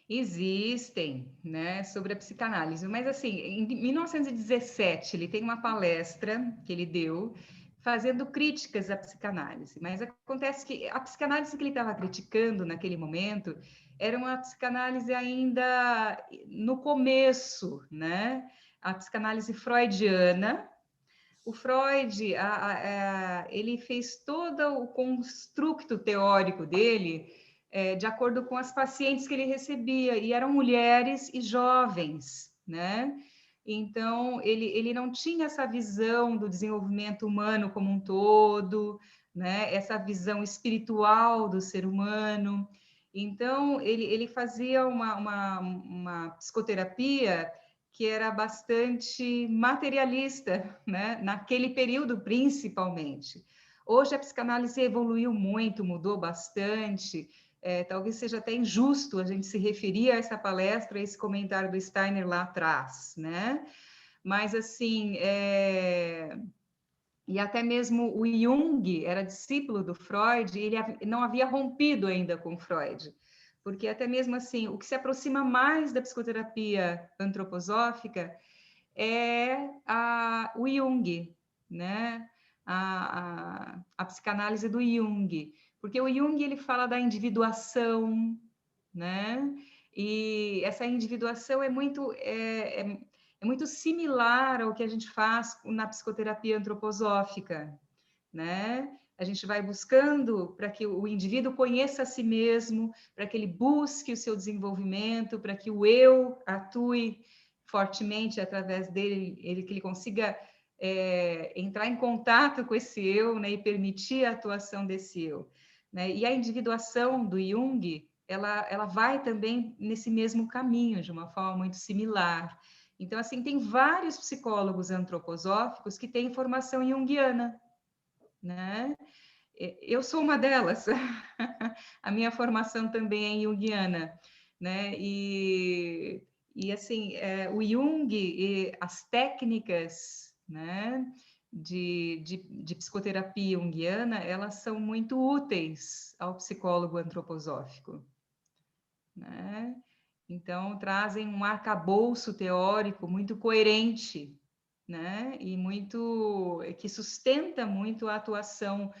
Existem, né, sobre a psicanálise, mas assim, em 1917 ele tem uma palestra que ele deu fazendo críticas à psicanálise, mas acontece que a psicanálise que ele estava criticando naquele momento era uma psicanálise ainda no começo, né, a psicanálise freudiana. O Freud, ele fez todo o construto teórico dele de acordo com as pacientes que ele recebia, e eram mulheres e jovens, né? Então, ele não tinha essa visão do desenvolvimento humano como um todo, né? Essa visão espiritual do ser humano. Então, ele fazia uma psicoterapia que era bastante materialista, né? Naquele período, principalmente. Hoje a psicanálise evoluiu muito, mudou bastante. Talvez seja até injusto a gente se referir a essa palestra, a esse comentário do Steiner lá atrás, né? Mas, assim, e até mesmo o Jung era discípulo do Freud, e ele não havia rompido ainda com Freud, porque até mesmo assim, o que se aproxima mais da psicoterapia antroposófica é o Jung, né? A psicanálise do Jung, porque o Jung ele fala da individuação, né? E essa individuação é muito similar ao que a gente faz na psicoterapia antroposófica, né? A gente vai buscando para que o indivíduo conheça a si mesmo, para que ele busque o seu desenvolvimento, para que o eu atue fortemente através dele, que ele consiga entrar em contato com esse eu, né, e permitir a atuação desse eu, né? E a individuação do Jung, ela vai também nesse mesmo caminho, de uma forma muito similar. Então, assim, tem vários psicólogos antroposóficos que têm formação junguiana, né? Eu sou uma delas. A minha formação também é junguiana, né? E assim, o Jung e as técnicas, né, de psicoterapia junguiana, elas são muito úteis ao psicólogo antroposófico, né? Então, trazem um arcabouço teórico muito coerente, né? E muito, que sustenta muito a atuação,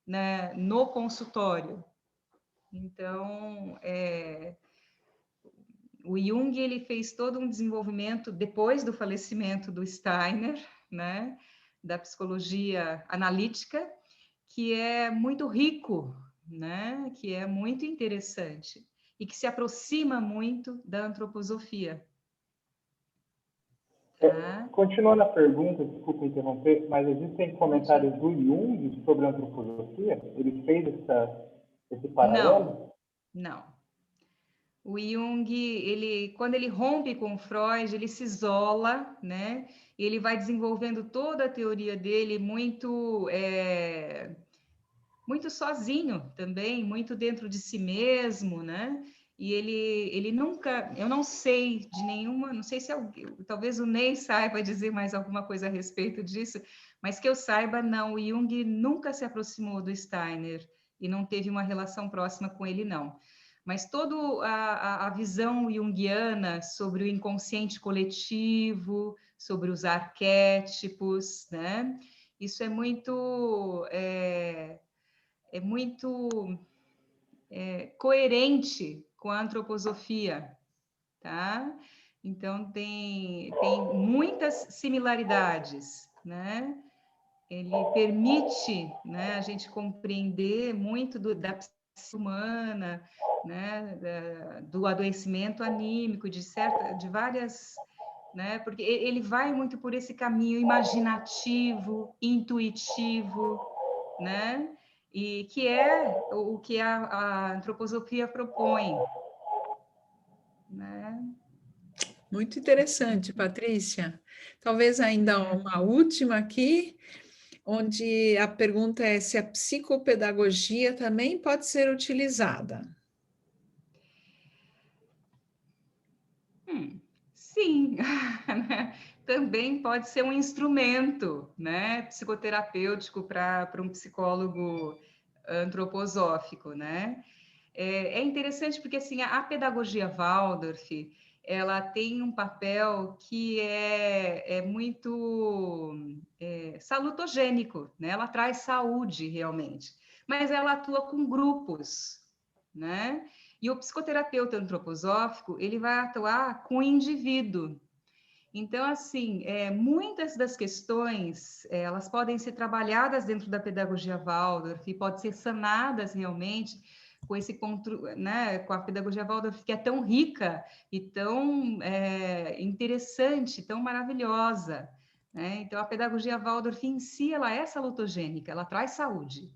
né, no consultório. Então, o Jung, ele fez todo um desenvolvimento depois do falecimento do Steiner, né, da psicologia analítica, que é muito rico, né, que é muito interessante e que se aproxima muito da antroposofia. Tá? Continuando a pergunta, desculpa interromper, mas existem comentários do Jung sobre a antroposofia? Ele fez esse paralelo? Não. O Jung, quando ele rompe com Freud, ele se isola, né? E ele vai desenvolvendo toda a teoria dele muito muito sozinho também, muito dentro de si mesmo, né? E ele nunca, eu não sei de nenhuma, não sei se alguém, talvez o Ney saiba dizer mais alguma coisa a respeito disso, mas que eu saiba, não, o Jung nunca se aproximou do Steiner e não teve uma relação próxima com ele, não. Mas toda a visão junguiana sobre o inconsciente coletivo, sobre os arquétipos, né? Isso é muito coerente com a antroposofia, tá? Então, tem muitas similaridades, né? Ele permite, né, a gente compreender muito da psique humana, né, do adoecimento anímico, de várias, né, porque ele vai muito por esse caminho imaginativo, intuitivo, né, e que é o que a antroposofia propõe, né? Muito interessante, Patrícia. Talvez ainda uma última aqui, onde a pergunta é se a psicopedagogia também pode ser utilizada. Sim, também pode ser um instrumento, né, psicoterapêutico para um psicólogo antroposófico, né? É interessante porque assim a pedagogia Waldorf, ela tem um papel que é muito salutogênico, né? Ela traz saúde realmente, mas ela atua com grupos, né? E o psicoterapeuta antroposófico, ele vai atuar com o indivíduo. Então, assim, muitas das questões, elas podem ser trabalhadas dentro da pedagogia Waldorf e podem ser sanadas realmente com né, com a pedagogia Waldorf, que é tão rica e tão interessante, tão maravilhosa, né? Então, a pedagogia Waldorf em si, ela é salutogênica, ela traz saúde,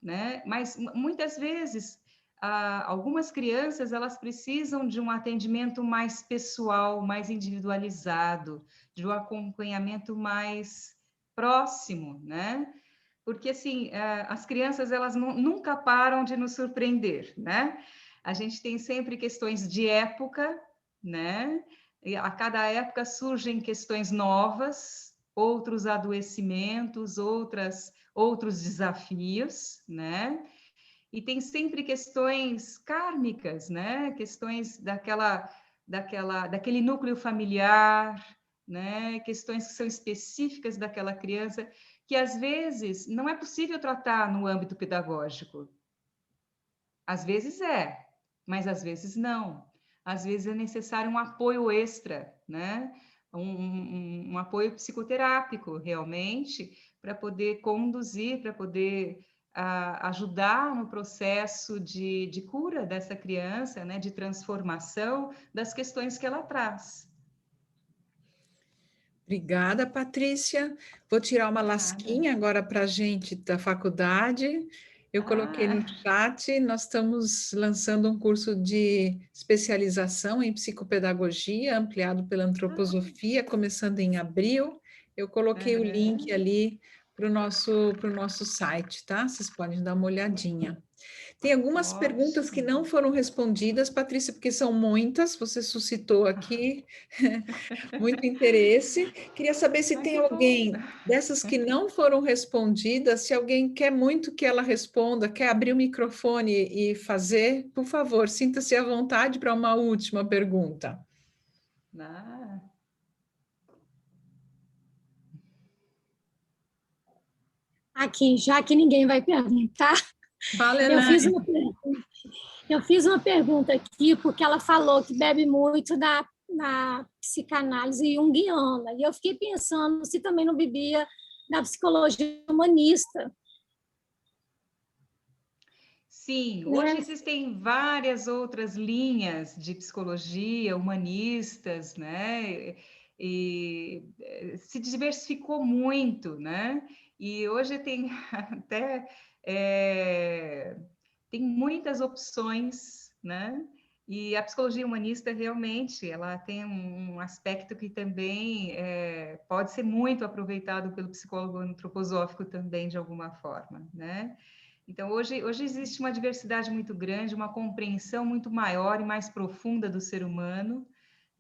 né? Mas muitas vezes algumas crianças elas precisam de um atendimento mais pessoal, mais individualizado, de um acompanhamento mais próximo, né? Porque assim as crianças elas nunca param de nos surpreender, né? A gente tem sempre questões de época, né? E a cada época surgem questões novas, outros adoecimentos, outros desafios, né? E tem sempre questões kármicas, né? Questões daquele núcleo familiar, né? Questões que são específicas daquela criança, que às vezes não é possível tratar no âmbito pedagógico. Às vezes mas às vezes não. Às vezes é necessário um apoio extra, né? Um apoio psicoterápico, realmente, para poder conduzir, para poder ajudar no processo de cura dessa criança, né, de transformação das questões que ela traz. Obrigada, Patrícia. Vou tirar uma lasquinha agora para a gente da faculdade. Eu coloquei no chat, nós estamos lançando um curso de especialização em psicopedagogia, ampliado pela antroposofia, começando em abril. Eu coloquei o link ali para o nosso site, tá? Vocês podem dar uma olhadinha. Tem algumas perguntas que não foram respondidas, Patrícia, porque são muitas, você suscitou aqui muito interesse. Queria saber se tem alguém dessas que não foram respondidas, se alguém quer muito que ela responda, quer abrir o microfone e fazer, por favor, sinta-se à vontade para uma última pergunta. Aqui, já que ninguém vai perguntar, Fala, eu fiz uma pergunta aqui, porque ela falou que bebe muito na psicanálise junguiana, e eu fiquei pensando se também não bebia da psicologia humanista. Sim, hoje existem várias outras linhas de psicologia, humanistas, né? E se diversificou muito, né? E hoje tem até tem muitas opções, né? E a psicologia humanista realmente ela tem um aspecto que também pode ser muito aproveitado pelo psicólogo antroposófico também de alguma forma, né? Então hoje existe uma diversidade muito grande, uma compreensão muito maior e mais profunda do ser humano,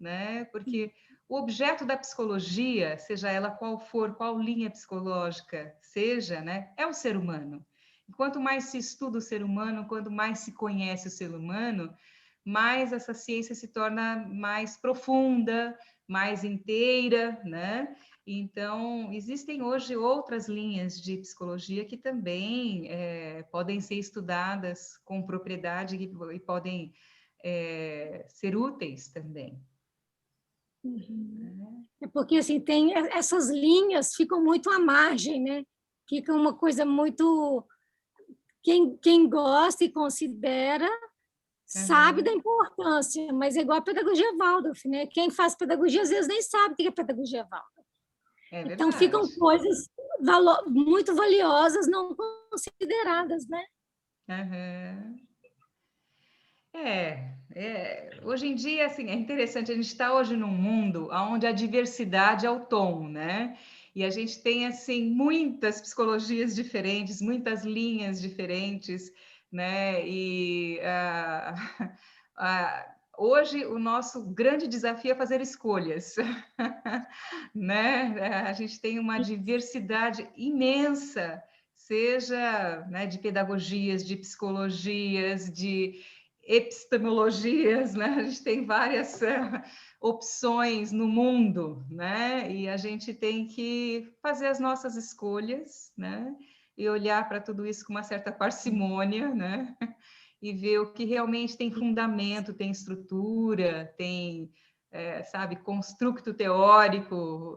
né? Porque o objeto da psicologia, seja ela qual for, qual linha psicológica seja, né, é o ser humano. E quanto mais se estuda o ser humano, quanto mais se conhece o ser humano, mais essa ciência se torna mais profunda, mais inteira, né? Então, existem hoje outras linhas de psicologia que também podem ser estudadas com propriedade e podem ser úteis também. É porque assim, tem essas linhas ficam muito à margem, né? Fica uma coisa muito... Quem gosta e considera sabe da importância, mas é igual a pedagogia Waldorf, né? Quem faz pedagogia às vezes nem sabe o que é pedagogia Waldorf. Então ficam coisas muito valiosas não consideradas, né? Hoje em dia, assim, é interessante, a gente está hoje num mundo onde a diversidade é o tom, né? E a gente tem, assim, muitas psicologias diferentes, muitas linhas diferentes, né? E hoje o nosso grande desafio é fazer escolhas, né? A gente tem uma diversidade imensa, seja, né, de pedagogias, de psicologias, de epistemologias, né? A gente tem várias opções no mundo, né? E a gente tem que fazer as nossas escolhas, né? E olhar para tudo isso com uma certa parcimônia, né? E ver o que realmente tem fundamento, tem estrutura, tem, sabe, construto teórico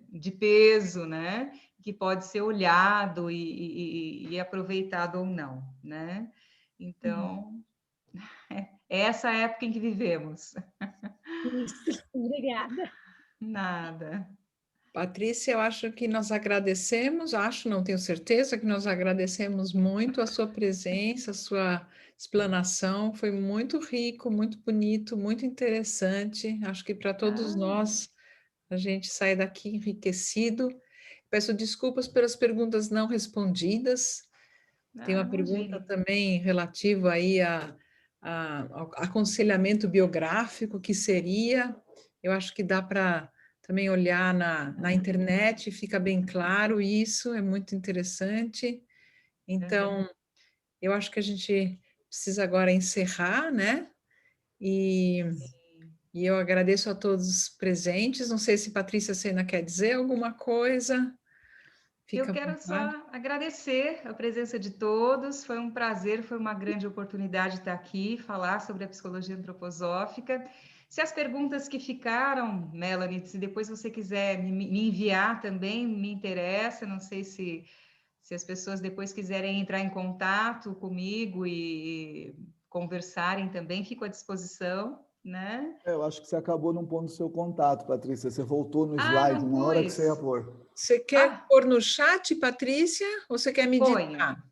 de peso, né? Que pode ser olhado e aproveitado ou não, né? Então, é essa época em que vivemos. Isso, obrigada. Nada. Patrícia, eu acho que nós agradecemos, não tenho certeza, que nós agradecemos muito a sua presença, a sua explanação, foi muito rico, muito bonito, muito interessante. Acho que para todos nós, a gente sai daqui enriquecido. Peço desculpas pelas perguntas não respondidas. Tem uma pergunta também relativa aí ao aconselhamento biográfico, que seria, eu acho que dá para também olhar na internet, fica bem claro isso, é muito interessante. Então, eu acho que a gente precisa agora encerrar, né? E eu agradeço a todos os presentes. Não sei se Patrícia Sena quer dizer alguma coisa. Eu quero só agradecer a presença de todos, foi um prazer, foi uma grande oportunidade estar aqui, falar sobre a psicologia antroposófica. Se as perguntas que ficaram, Melanie, se depois você quiser me enviar também, me interessa, não sei se as pessoas depois quiserem entrar em contato comigo e conversarem também, fico à disposição, né? Eu acho que você acabou não pondo o seu contato, Patrícia. Você voltou no Ah, slide não na hora que pus. você ia pôr. Você quer pôr no chat, Patrícia, ou você quer me ditar?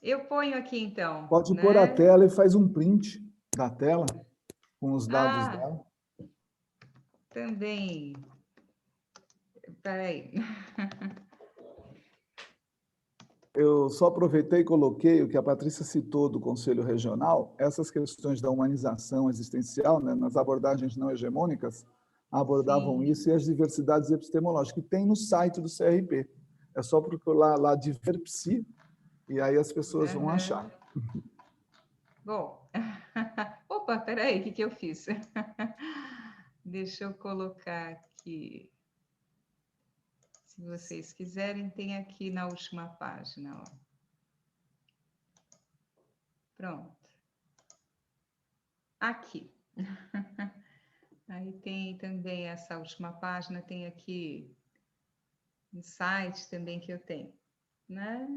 Eu ponho aqui, então. Pode né? pôr a tela e faz um print da tela com os dados Ah, dela. também. Peraí. Eu só aproveitei e coloquei o que a Patrícia citou do Conselho Regional, essas questões da humanização existencial, né, nas abordagens não hegemônicas, abordavam Sim. isso e as diversidades epistemológicas, que tem no site do CRP. É só procurar lá Diverpsi, e aí as pessoas vão achar. Bom. Opa, peraí, o que eu fiz? Deixa eu colocar aqui. Se vocês quiserem, tem aqui na última página, ó. Pronto. Aqui. Aí tem também essa última página, tem aqui um site também que eu tenho, né?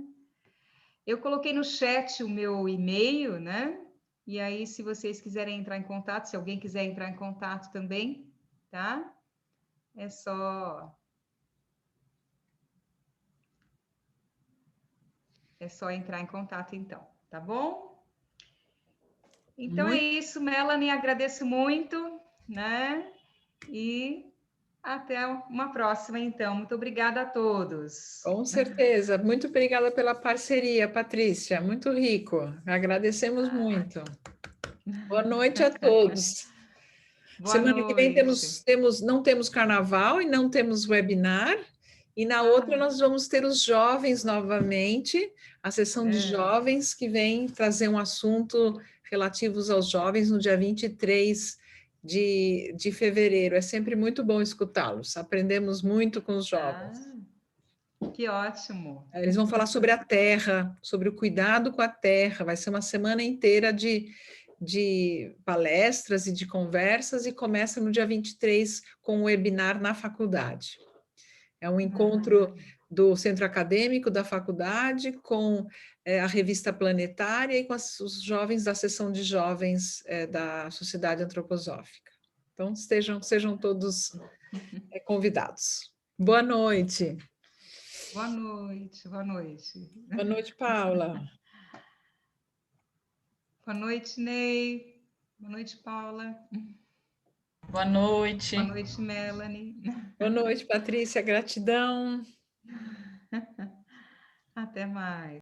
Eu coloquei no chat o meu e-mail, né? E aí, se vocês quiserem entrar em contato, se alguém quiser entrar em contato também, tá? É só entrar em contato, então, tá bom? Então é isso, Melanie, agradeço muito, né? E até uma próxima, então. Muito obrigada a todos. Com certeza. Muito obrigada pela parceria, Patrícia. Muito rico. Agradecemos muito. Boa noite a todos. Boa Semana que vem noite. não temos carnaval e não temos webinar. E na outra nós vamos ter os jovens novamente, a sessão de jovens, que vem trazer um assunto relativos aos jovens no dia 23 de fevereiro. É sempre muito bom escutá-los. Aprendemos muito com os jovens. Que ótimo. Eles vão falar sobre a terra, sobre o cuidado com a terra. Vai ser uma semana inteira de palestras e de conversas, e começa no dia 23 com o webinar na faculdade. É um encontro do centro acadêmico da faculdade com a revista Planetária e com os jovens da seção de jovens da Sociedade Antroposófica. Então, sejam todos convidados. Boa noite. Boa noite, boa noite. Boa noite, Paula. Boa noite, Ney. Boa noite, Paula. Boa noite. Boa noite, Melanie. Boa noite, Patrícia. Gratidão. Até mais.